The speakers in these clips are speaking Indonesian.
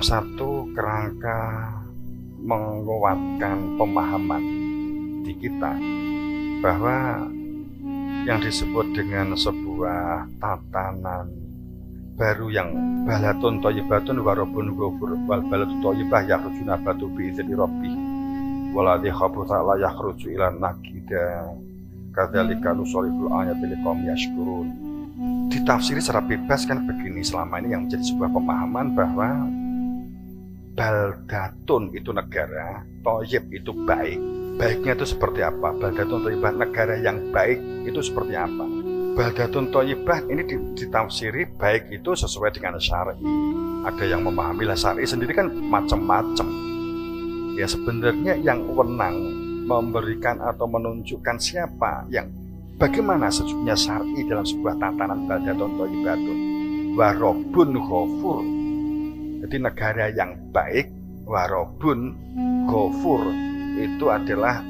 dalam satu kerangka menguatkan pemahaman di kita bahwa yang disebut dengan sebuah tatanan baru yang balatun thayyibatun warabun ghafur wal balatu thayyibah yakhrujuna batu bi idzni rabbih waladhi khabutha la yakhruju ila nakida kadzalika nusariful ayati liqaum yashkurun. Ditafsiri secara bebas kan begini selama ini yang menjadi sebuah pemahaman bahwa baldatun itu negara, thayyib itu baik. Baiknya itu seperti apa? Baldatun thayyibah, negara yang baik itu seperti apa? Baldatun thayyibah ini ditafsiri baik itu sesuai dengan syar'i. Ada yang memahami lah syar'i sendiri kan macam-macam. Ya sebenarnya yang wenang memberikan atau menunjukkan siapa yang bagaimana sesungguhnya syar'i dalam sebuah tatanan baldatun thayyibatun warabun ghafur. Jadi negara yang baik, warabun ghafur itu adalah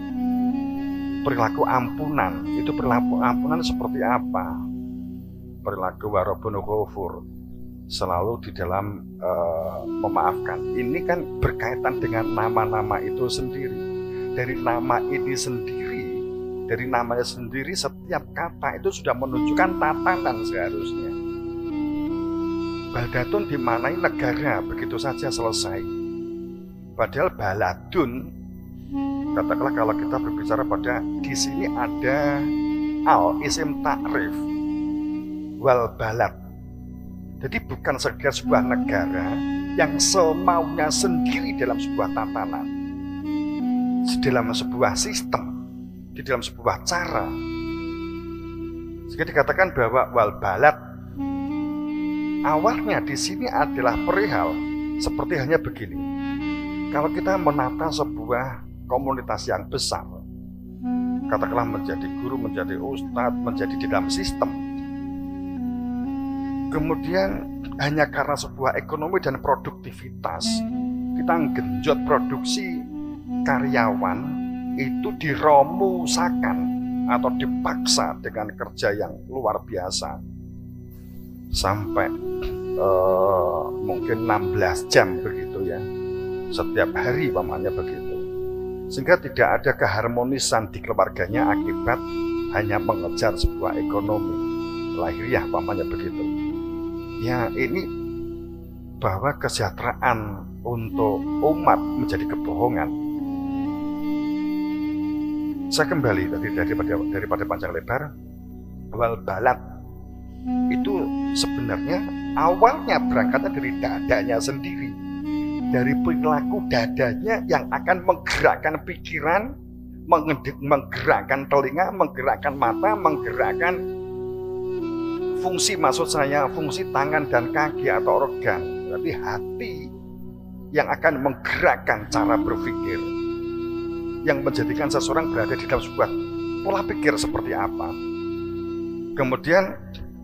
perilaku ampunan. Itu perilaku ampunan seperti apa? Perilaku warabun ghafur selalu di dalam memaafkan. Ini kan berkaitan dengan nama-nama itu sendiri. Dari nama ini sendiri, dari namanya sendiri, setiap kata itu sudah menunjukkan tatanan seharusnya. Baldatun dimaknai negara, begitu saja selesai. Padahal baladun, katakanlah kalau kita berbicara pada di sini ada al isim ta'rif wal balad. Jadi bukan sekedar sebuah negara yang semaunya sendiri dalam sebuah tatanan, di dalam sebuah sistem, di dalam sebuah cara. Sehingga dikatakan bahwa wal balad awalnya di sini adalah perihal seperti hanya begini. Kalau kita menata sebuah komunitas yang besar, katakanlah menjadi guru, menjadi ustadz, menjadi di dalam sistem, kemudian hanya karena sebuah ekonomi dan produktivitas kita genjot produksi karyawan itu diromusakan atau dipaksa dengan kerja yang luar biasa sampai mungkin 16 jam begitu ya, setiap hari pamannya begitu, sehingga tidak ada keharmonisan di keluarganya akibat hanya mengejar sebuah ekonomi lahiriah pamannya begitu ya. Ini bahwa kesejahteraan untuk umat menjadi kebohongan. Saya kembali tadi daripada panjang lebar, wal balad itu sebenarnya awalnya berangkatnya dari dadanya sendiri, dari perilaku dadanya yang akan menggerakkan pikiran, menggerakkan telinga, menggerakkan mata, menggerakkan fungsi, maksud saya fungsi tangan dan kaki atau organ, tapi hati yang akan menggerakkan cara berpikir, yang menjadikan seseorang berada di dalam sebuah pola pikir seperti apa. Kemudian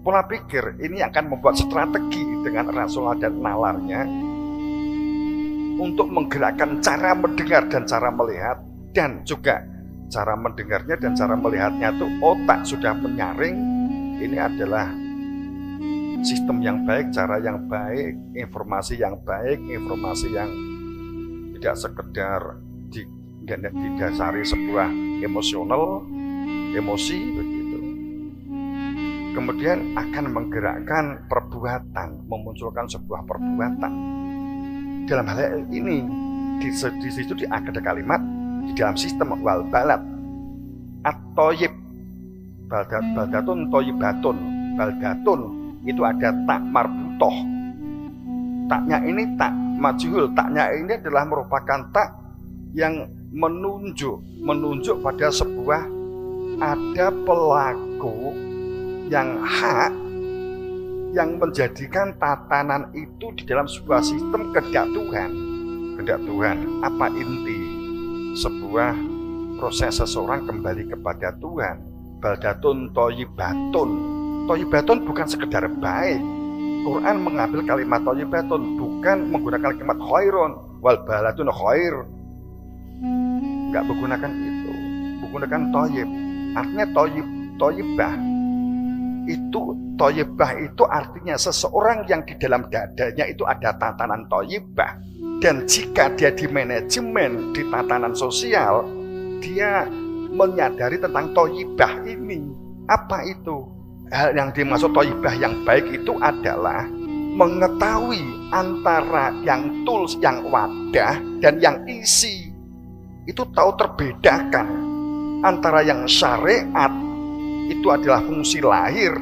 pola pikir ini akan membuat strategi dengan rasional dan nalarnya untuk menggerakkan cara mendengar dan cara melihat, dan juga cara mendengarnya dan cara melihatnya itu otak sudah menyaring ini adalah sistem yang baik, cara yang baik, informasi yang baik, informasi yang tidak sekedar didasari sebuah emosi begitu. Kemudian akan menggerakkan perbuatan, memunculkan sebuah perbuatan. Dalam hal ini di situ ada kalimat di dalam sistem wal balad at-thayyib, baldatun thayyibatun. Baldatun itu ada tak marbutoh. Taknya ini tak majhul, taknya ini adalah merupakan tak yang menunjuk pada sebuah ada pelaku yang hak yang menjadikan tatanan itu di dalam sebuah sistem kehendak Tuhan. Kehendak Tuhan, apa inti sebuah proses seseorang kembali kepada Tuhan? Baldatun thayyibatun. Thayyibatun bukan sekedar baik. Quran mengambil kalimat thayyibatun, bukan menggunakan kalimat khairun wal baladun khair. Enggak menggunakan itu, menggunakan thayyib. Artinya thayyibah itu thayyibah itu artinya seseorang yang di dalam dadanya itu ada tatanan thayyibah. Dan jika dia di manajemen, di tatanan sosial, dia menyadari tentang thayyibah ini. Apa itu? Hal yang dimaksud thayyibah yang baik itu adalah mengetahui antara yang tools, yang wadah, dan yang isi. Itu tahu terbedakan antara yang syariat itu adalah fungsi lahir,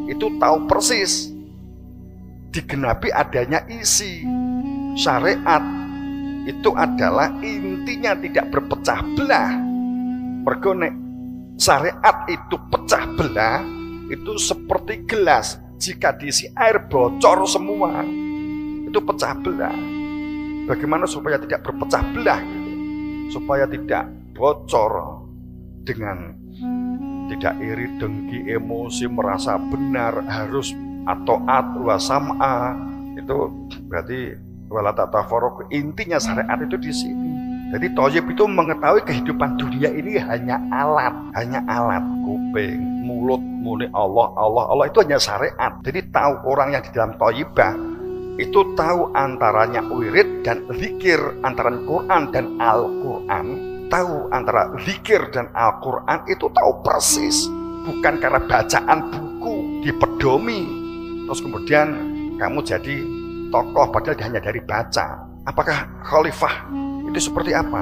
itu tahu persis. Digenapi adanya isi. Syariat itu adalah intinya tidak berpecah belah. Mergo nek syariat itu pecah belah, itu seperti gelas. Jika diisi air bocor semua, itu pecah belah. Bagaimana supaya tidak berpecah belah gitu? Supaya tidak bocor dengan tidak iri, dengki, emosi, merasa benar, harus atau wa sam'a. Itu berarti wala tatafarraqu. Intinya syariat itu di sini. Jadi thayyib itu mengetahui kehidupan dunia ini hanya alat, kuping, mulut, muni Allah, Allah, Allah, itu hanya syariat. Jadi tahu orang yang di dalam thayyibah itu tahu antaranya wirid dan zikir, antara Quran dan Al-Quran. Tahu antara zikir dan Al-Quran itu tahu persis. Bukan karena bacaan buku dipedomi terus kemudian kamu jadi tokoh padahal hanya dari baca. Apakah khalifah itu seperti apa?